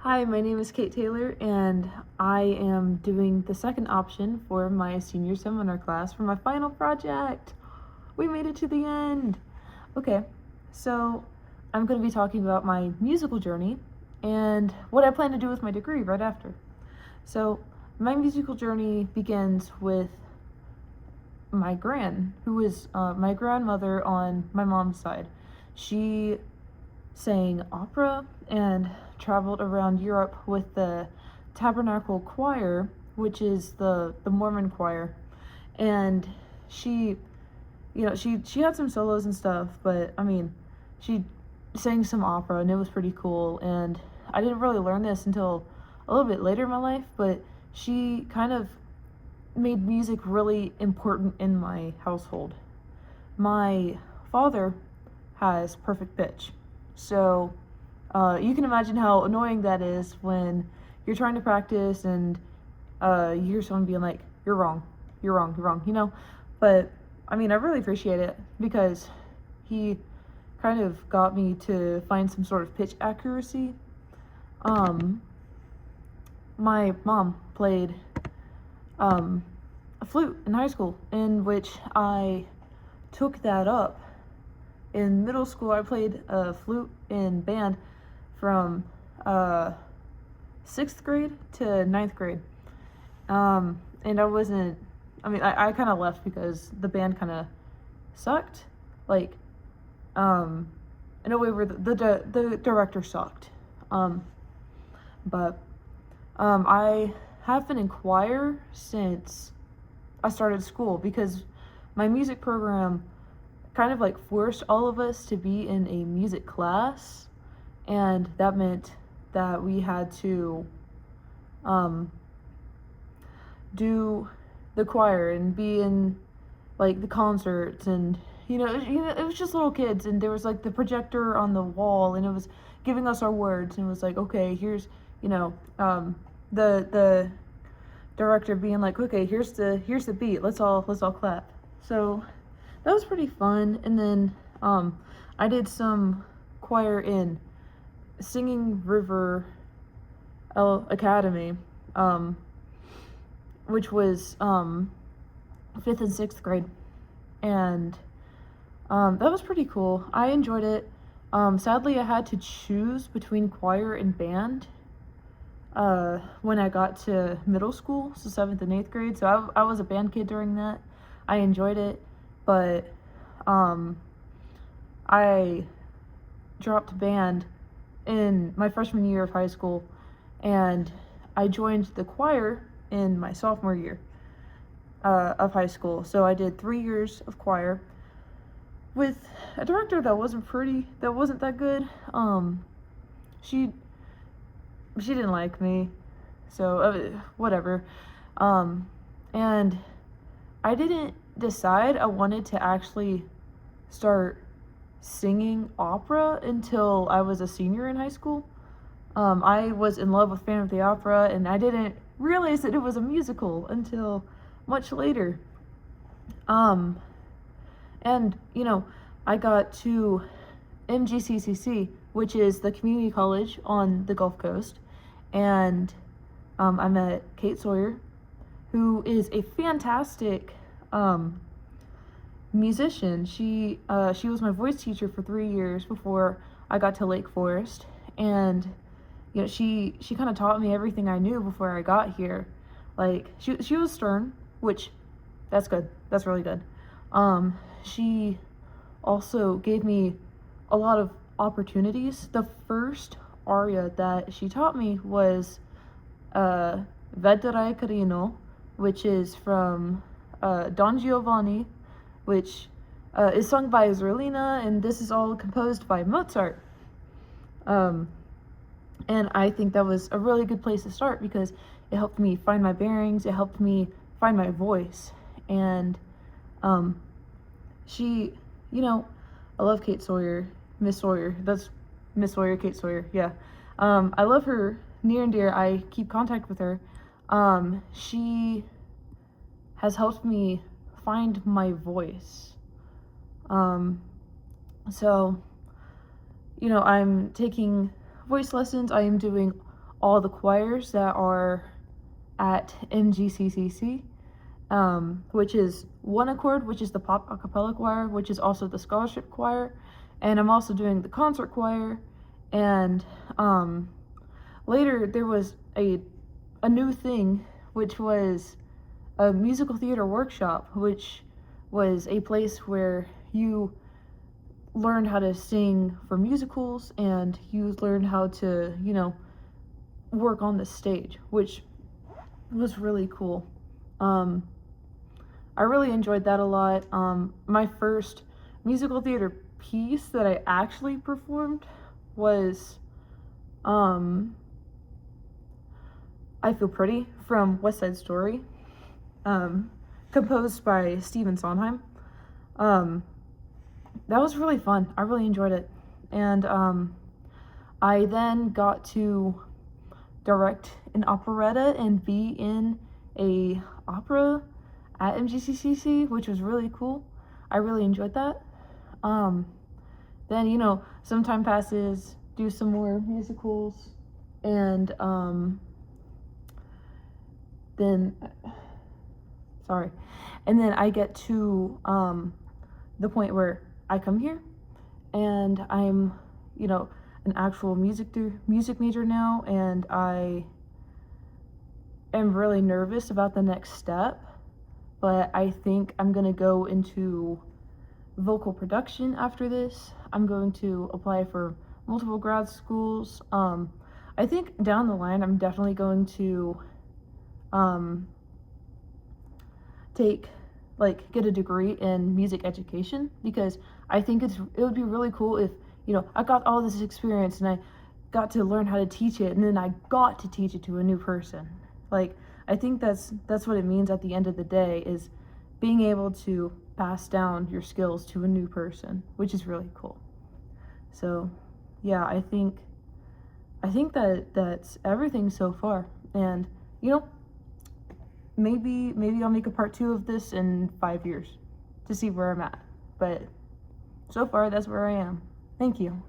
Hi, my name is Kate Taylor, and I am doing the second option for my senior seminar class for my final project. We made it to the end. Okay, so I'm going to be talking about my musical journey and what I plan to do with my degree right after. So, my musical journey begins with who is my grandmother on my mom's side. She sang opera and traveled around Europe with the Tabernacle Choir, which is the Mormon choir. And she, she had some solos and stuff, but I mean, she sang some opera and it was pretty cool. And I didn't really learn this until a little bit later in my life, but she kind of made music really important in my household. My father has perfect pitch. So you can imagine how annoying that is when you're trying to practice and you hear someone being like, "You're wrong, you're wrong, you're wrong," But I mean, I really appreciate it because he kind of got me to find some sort of pitch accuracy. Um, my mom played a flute in high school, in which I took that up. In middle school, I played a flute in band from 6th grade to 9th grade. And I wasn't, I kind of left because the band kind of sucked. Like, in a way where the director sucked. But I have been in choir since I started school because my music program kind of like forced all of us to be in a music class, and that meant that we had to do the choir and be in like the concerts, and it was just little kids, and there was like the projector on the wall, and it was giving us our words, and it was like, okay, here's the director being like, okay, here's the beat, let's all clap. So that was pretty fun. And then I did some choir in Singing River Academy, which was 5th and 6th grade, and that was pretty cool. I enjoyed it. Sadly, I had to choose between choir and band when I got to middle school, so 7th and 8th grade. So I was a band kid during that. I enjoyed it, but I dropped band in my freshman year of high school, and I joined the choir in my sophomore year of high school. So I did 3 years of choir with a director that wasn't that good. She didn't like me, so whatever. And I didn't decide I wanted to actually start singing opera until I was a senior in high school. I was in love with Phantom of the Opera, and I didn't realize that it was a musical until much later. And I got to MGCCC, which is the community college on the Gulf Coast, and I met Kate Sawyer, who is a fantastic musician. She was my voice teacher for 3 years before I got to Lake Forest, and she kind of taught me everything I knew before I got here. Like, she was stern, which that's good. That's really good. She also gave me a lot of opportunities. The first aria that she taught me was Vedrai Carino, which is from Don Giovanni, which is sung by Zerlina, and this is all composed by Mozart. And I think that was a really good place to start because it helped me find my bearings, it helped me find my voice. And she, I love Kate Sawyer, Miss Sawyer. That's Miss Sawyer, Kate Sawyer, yeah. I love her near and dear. I keep contact with her. She has helped me find my voice. So, I'm taking voice lessons. I am doing all the choirs that are at MGCCC, which is One Accord, which is the pop a cappella choir, which is also the scholarship choir, and I'm also doing the concert choir. And later there was a new thing, which was a musical theater workshop, which was a place where you learned how to sing for musicals and you learned how to, work on the stage, which was really cool. I really enjoyed that a lot. My first musical theater piece that I actually performed was I Feel Pretty from West Side Story, composed by Stephen Sondheim. That was really fun. I really enjoyed it. And I then got to direct an operetta and be in a opera at MGCCC, which was really cool. I really enjoyed that. Then, some time passes, do some more musicals, and then I get to the point where I come here and I'm, an actual music major now, and I am really nervous about the next step, but I think I'm gonna go into vocal production after this. I'm going to apply for multiple grad schools. I think down the line I'm definitely going to get a degree in music education, because I think it would be really cool if, I got all this experience and I got to learn how to teach it, and then I got to teach it to a new person. I think that's what it means at the end of the day, is being able to pass down your skills to a new person, which is really cool. So yeah, I think that's everything so far. And maybe I'll make a part 2 of this in 5 years to see where I'm at. But so far, that's where I am. Thank you.